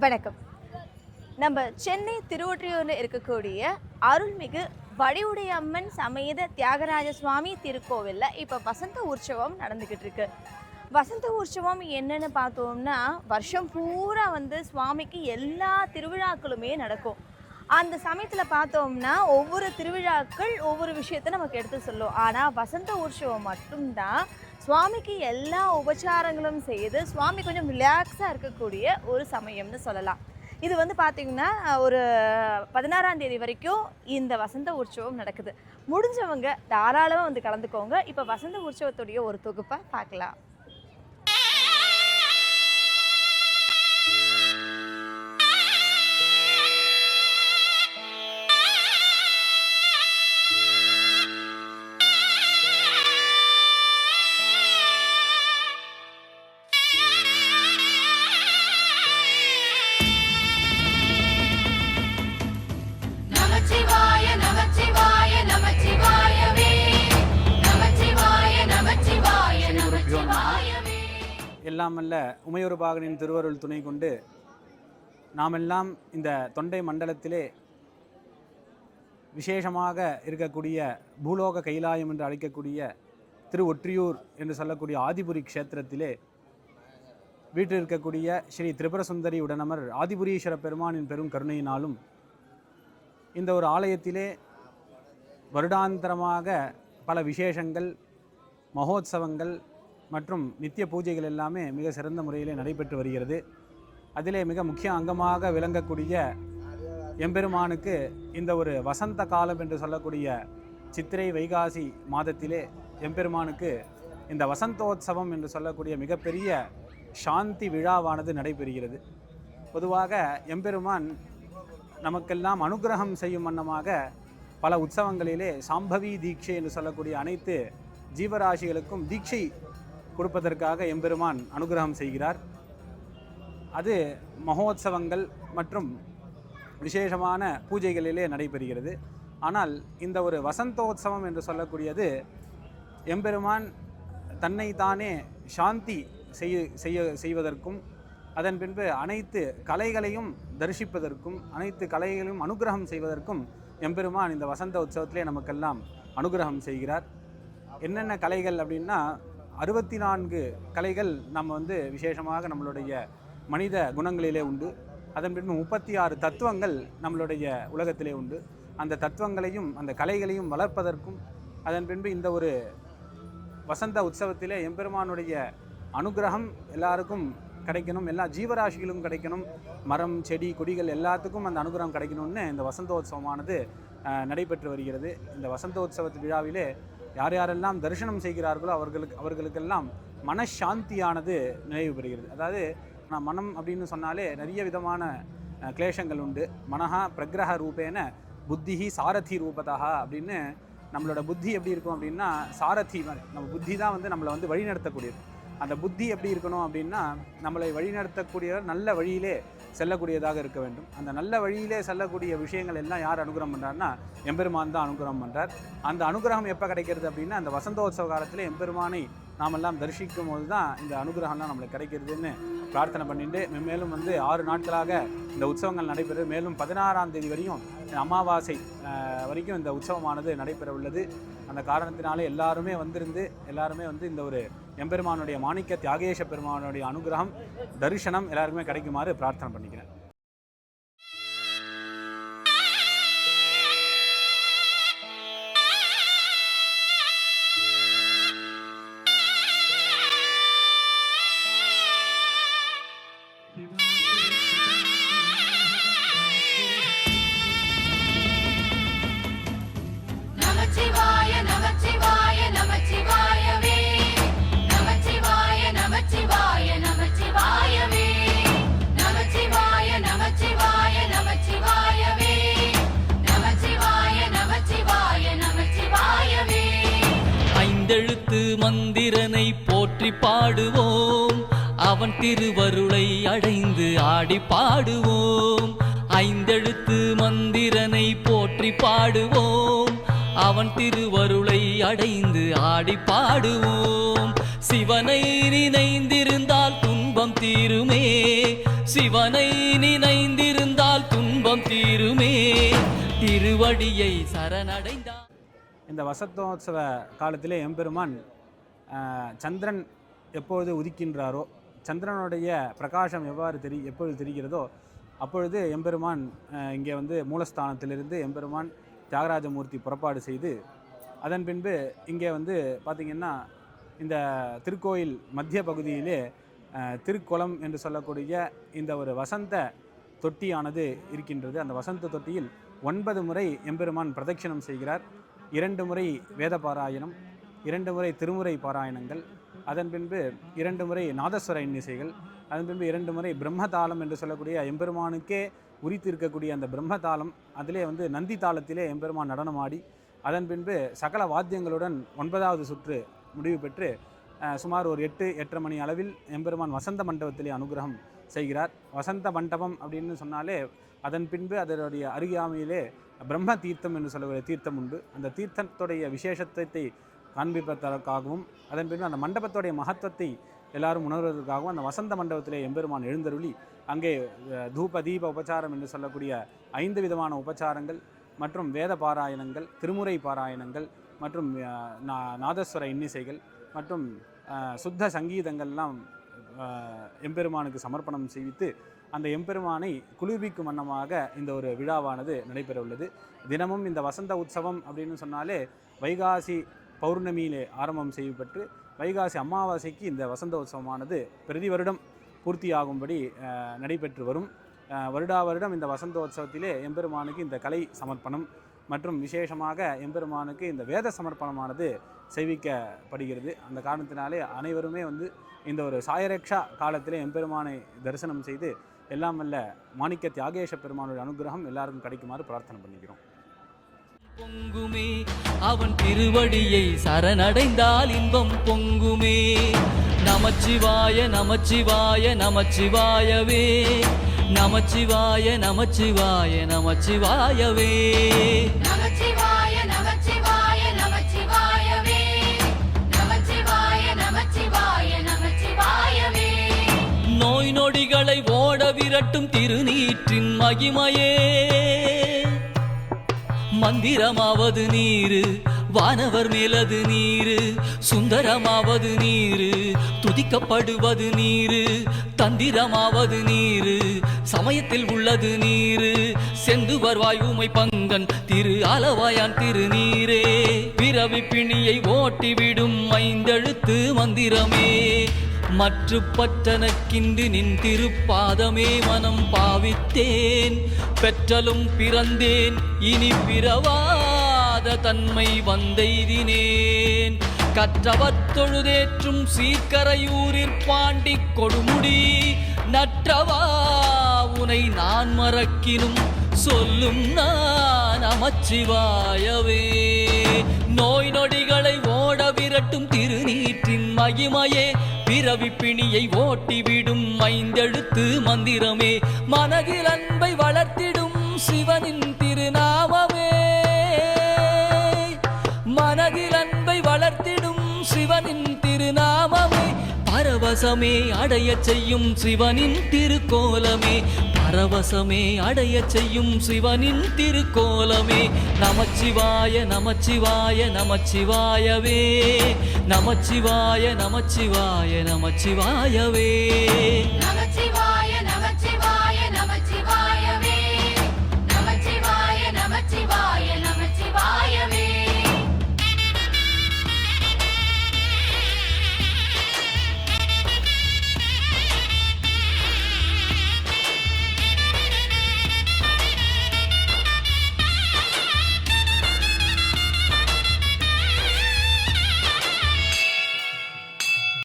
வணக்கம். நம்ம சென்னை திருவொற்றியூரில் இருக்கக்கூடிய அருள்மிகு வடிவுடையம்மன் சமேத தியாகராஜ சுவாமி திருக்கோவிலில் இப்போ வசந்த உற்சவம் நடந்துக்கிட்டு இருக்கு. வசந்த உற்சவம் என்னன்னு பார்த்தோம்னா வருஷம் பூரா சுவாமிக்கு எல்லா திருவிழாக்களுமே நடக்கும். அந்த சமயத்தில் பார்த்தோம்னா ஒவ்வொரு திருவிழாக்கள் ஒவ்வொரு விஷயத்தை நமக்கு எடுத்து சொல்லும். ஆனால் வசந்த உற்சவம் மட்டும்தான் சுவாமிக்கு எல்லா உபச்சாரங்களும் செய்து சுவாமி கொஞ்சம் ரிலாக்ஸாக இருக்கக்கூடிய ஒரு சமயம்னு சொல்லலாம். இது பார்த்திங்கன்னா ஒரு 16ஆம் தேதி வரைக்கும் இந்த வசந்த உற்சவம் நடக்குது. முடிஞ்சவங்க தாராளமாக கலந்துக்கோங்க. இப்போ வசந்த உற்சவத்துடைய ஒரு தொகுப்பை பார்க்கலாம். எல்லாமல்ல உமையொரு பாகனின் திருவருள் துணை கொண்டு நாமெல்லாம் இந்த தொண்டை மண்டலத்திலே விசேஷமாக இருக்கக்கூடிய பூலோக கைலாயம் என்று அழைக்கக்கூடிய திருவொற்றியூர் என்று சொல்லக்கூடிய ஆதிபுரி க்ஷேத்திரத்திலே வீட்டில் இருக்கக்கூடிய ஸ்ரீ திரிபுரசுந்தரி உடனமர் ஆதிபுரீஸ்வர பெருமானின் பெரும் கருணையினாலும் இந்த ஒரு ஆலயத்திலே வருடாந்தரமாக பல விசேஷங்கள், மகோத்சவங்கள் மற்றும் நித்திய பூஜைகள் எல்லாமே மிக சிறந்த முறையிலே நடைபெற்று வருகிறது. அதிலே மிக முக்கிய அங்கமாக விளங்கக்கூடிய எம்பெருமானுக்கு இந்த ஒரு வசந்த காலம் என்று சொல்லக்கூடிய சித்திரை வைகாசி மாதத்திலே எம்பெருமானுக்கு இந்த வசந்தோத்சவம் என்று சொல்லக்கூடிய மிகப்பெரிய சாந்தி விழாவானது நடைபெறுகிறது. பொதுவாக எம்பெருமான் நமக்கெல்லாம் அனுகிரகம் செய்யும் வண்ணமாக பல உற்சவங்களிலே சாம்பவி தீட்சை என்று சொல்லக்கூடிய அனைத்து ஜீவராசிகளுக்கும் தீட்சை கொடுப்பதற்காக எம்பெருமான் அனுகிரகம் செய்கிறார். அது மகோத்சவங்கள் மற்றும் விசேஷமான பூஜைகளிலே நடைபெறுகிறது. ஆனால் இந்த ஒரு வசந்தோத்சவம் என்று எம்பெருமான் தன்னை தானே சாந்தி செய்வதற்கும் அதன் பின்பு அனைத்து கலைகளையும் தரிசிப்பதற்கும் அனைத்து கலைகளையும் அனுகிரகம் செய்வதற்கும் எம்பெருமான் இந்த வசந்த உற்சவத்திலே நமக்கெல்லாம் அனுகிரகம் செய்கிறார். என்னென்ன கலைகள் அப்படின்னா 64 கலைகள் நம்ம விசேஷமாக நம்மளுடைய மனித குணங்களிலே உண்டு. அதன் பின்பு 36 தத்துவங்கள் நம்மளுடைய உலகத்திலே உண்டு. அந்த தத்துவங்களையும் அந்த கலைகளையும் வளர்ப்பதற்கும் அதன் பின்பு இந்த ஒரு வசந்த உற்சவத்திலே எம்பெருமானுடைய அனுகிரகம் எல்லாருக்கும் கிடைக்கணும், எல்லா ஜீவராசிகளும் கிடைக்கணும், மரம் செடி கொடிகள் எல்லாத்துக்கும் அந்த அனுகிரகம் கிடைக்கணும்னு இந்த வசந்தோத்சவமானது நடைபெற்று வருகிறது. இந்த வசந்தோத்சவத்து விழாவிலே யார் யாரெல்லாம் தரிசனம் செய்கிறார்களோ அவர்களுக்கெல்லாம் மனசாந்தியானது நிறைவு பெறுகிறது. அதாவது மனம் அப்படின்னு சொன்னாலே நிறைய விதமான கிளேஷங்கள் உண்டு. மனஹா பிரகிரக ரூபேன புத்திஹி சாரதி ரூபதா அப்படின்னு நம்மளோட புத்தி எப்படி இருக்கும் அப்படின்னா சாரதி, நம்ம புத்தி தான் நம்மளை வழிநடத்தக்கூடியது. அந்த புத்தி எப்படி இருக்கணும் அப்படின்னா நம்மளை வழிநடத்தக்கூடிய நல்ல வழியிலே செல்லக்கூடியதாக இருக்க வேண்டும். அந்த நல்ல வழியிலே செல்லக்கூடிய விஷயங்கள் எல்லாம் யார் அனுகிரகம் பண்ணுறாருன்னா எம்பெருமான் தான் அனுகிரகம் பண்ணுறார். அந்த அனுகிரகம் எப்போ கிடைக்கிறது அப்படின்னா அந்த வசந்தோத்சவ காலத்தில் எம்பெருமானை நாமெல்லாம் தரிசிக்கும் போது தான் இந்த அனுகிரகம்லாம் நம்மளுக்கு கிடைக்கிறதுன்னு பிரார்த்தனை பண்ணிட்டு மேலும் 6 நாட்களாக இந்த உற்சவங்கள் நடைபெறும். மேலும் 16ஆம் தேதி வரையும் அமாவாசை வரைக்கும் இந்த உற்சவமானது நடைபெற உள்ளது. அந்த காரணத்தினாலே எல்லாருமே எல்லாருமே இந்த ஒரு எம்பெருமானுடைய மாணிக்க தியாகேஷ பெருமானுடைய அனுகிரகம் தரிசனம் எல்லாருக்குமே கிடைக்குமாறு பிரார்த்தனை பண்ணிக்கிறேன். ஐந்தெழுத்து மந்திரனை போற்றி பாடுவோம், அவன் திருவருளை அடைந்து ஆடி பாடுவோம். ஐந்தெழுத்து மந்திரனை போற்றி பாடுவோம், அவன் திருவருளை அடைந்து ஆடி பாடுவோம். சிவனை நினைந்திருந்தால் துன்பம் தீருமே, சிவனை நினைந்திருந்தால் துன்பம் தீருமே திருவடியை சரணடைந்தால். இந்த வசந்தோத்சவ காலத்திலே எம்பெருமான் சந்திரன் எப்பொழுது உதிக்கின்றாரோ, சந்திரனுடைய பிரகாசம் எப்பொழுது தெரிகிறதோ அப்பொழுது எம்பெருமான் இங்கே வந்து மூலஸ்தானத்திலிருந்து எம்பெருமான் தியாகராஜமூர்த்தி புறப்பாடு செய்து அதன் பின்பு இங்கே வந்து பார்த்திங்கன்னா இந்த திருக்கோயில் மத்திய பகுதியிலே திருக்குளம் என்று சொல்லக்கூடிய இந்த ஒரு வசந்த தொட்டியானது இருக்கின்றது. அந்த வசந்த தொட்டியில் 9 முறை எம்பெருமான் பிரதட்சிணம் செய்கிறார். 2 முறை வேத பாராயணம், 2 முறை திருமுறை பாராயணங்கள், அதன் பின்பு 2 முறை நாதஸ்வர இன்னிசைகள், அதன் பின்பு 2 முறை பிரம்மதாளம் என்று சொல்லக்கூடிய எம்பெருமானுக்கே உரித்து இருக்கக்கூடிய அந்த பிரம்மதாளம், அதிலே வந்து நந்தி தாளத்திலே எம்பெருமான் நடனமாடி அதன் பின்பு சகல வாத்தியங்களுடன் 9வது சுற்று முடிவு பெற்று சுமார் ஒரு 8-8:30 மணி அளவில் எம்பெருமான் வசந்த மண்டபத்திலே அனுகிரகம் செய்கிறார். வசந்த மண்டபம் அப்படின்னு சொன்னாலே அதன் பின்பு அதனுடைய அருகாமையிலே பிரம்ம தீர்த்தம் என்று சொல்லக்கூடிய தீர்த்தம் உண்டு. அந்த தீர்த்தத்துடைய விசேஷத்தை காண்பிப்பதற்காகவும் அதன் பின்பு அந்த மண்டபத்துடைய மகத்துவத்தை எல்லாரும் உணர்வதற்காகவும் அந்த வசந்த மண்டபத்திலே எம்பெருமான் எழுந்தருளி அங்கே தூப தீப உபச்சாரம் என்று சொல்லக்கூடிய 5 விதமான உபச்சாரங்கள் மற்றும் வேத பாராயணங்கள், திருமுறை பாராயணங்கள் மற்றும் நாதஸ்வர இன்னிசைகள் மற்றும் சுத்த சங்கீதங்கள்லாம் எம்பெருமானுக்கு சமர்ப்பணம் செய்வித்து அந்த எம்பெருமானை குளிர்விக்கும் வண்ணமாக இந்த ஒரு விழாவானது நடைபெற உள்ளது. தினமும் இந்த வசந்த உற்சவம் அப்படின்னு சொன்னாலே வைகாசி பௌர்ணமியிலே ஆரம்பம் செய்யப்பட்டு வைகாசி அமாவாசைக்கு இந்த வசந்த உற்சவமானது பிரதி வருடம் பூர்த்தியாகும்படி நடைபெற்று வரும். வருடா வருடம் இந்த வசந்தோத்சவத்திலே எம்பெருமானுக்கு இந்த கலை சமர்ப்பணம் மற்றும் விசேஷமாக எம்பெருமானுக்கு இந்த வேத சமர்ப்பணமானது செய்விக்கப்படுகிறது. அந்த காரணத்தினாலே அனைவருமே வந்து இந்த ஒரு சாயரக்ஷா காலத்திலே எம்பெருமானை தரிசனம் செய்து எல்லாம் வல்ல மாணிக்க தியாகேஷ பெருமானுடைய அனுகிரகம் எல்லாருக்கும் கிடைக்குமாறு பிரார்த்தனை பண்ணிக்கிறோம். பொங்குமே அவன் திருவடியை சரணடைந்தால் இன்பம் பொங்குமே. நமச்சிவாய நமச்சிவாய நமச்சிவாயவே, நமச்சிவாய நமச்சிவாய நமச்சிவாயவே, நமச்சிவாய நமச்சிவாய நமச்சிவாயவே, நமச்சிவாய நமச்சிவாய நமச்சிவாயவே. நோய் நொடிகளை ஓட விரட்டும் திருநீற்றின் மகிமையே. மந்திரமாவது நீரு, வானவர் மேலது நீரு, சுந்தரமாவது நீரு, துதிக்கப்படுவது நீரு, தந்திரமாவது நீரு, சமயத்தில் உள்ளது நீரு, செந்துவர் வாயுமை பங்கன் திரு ஆலவாயான் திருநீரே. பிறவி பிணியை ஓட்டிவிடும் 5 எழுத்து மந்திரமே. மற்று பற்றனக்கின்று நின் திருப்பாதமே மனம் பாவித்தேன். பெற்றலும் பிறந்தேன் இனி பிறவாத தன்மை வந்தெய்தினேன். கற்றவர் தொழுதேற்றும் சீர்கரையூரிற் பாண்டி கொடுமுடி நற்றவா உனை நான் மறக்கினும் சொல்லும் நான் நமச்சிவாயவே. நோய் நொடிகளை ஓட விரட்டும் திருநீற்றின் மகிமையே. பிறவி பிணியை ஓட்டிவிடும் 5 எழுத்து மந்திரமே. மனதில் அன்பை வளர்த்திடும் சிவனின் திருநாமமே. மனதில் அன்பை வளர்த்திடும் சிவனின் திருநாமமே. பரவசமே அடைய செய்யும் சிவனின் திருக்கோலமே. பரவசமே அடைய செய்யும் சிவனின் திருக்கோலமே. நமச்சிவாய நமச்சிவாய நமச்சிவாயவே, நமச்சிவாய நமச்சிவாய நமச்சிவாயவே.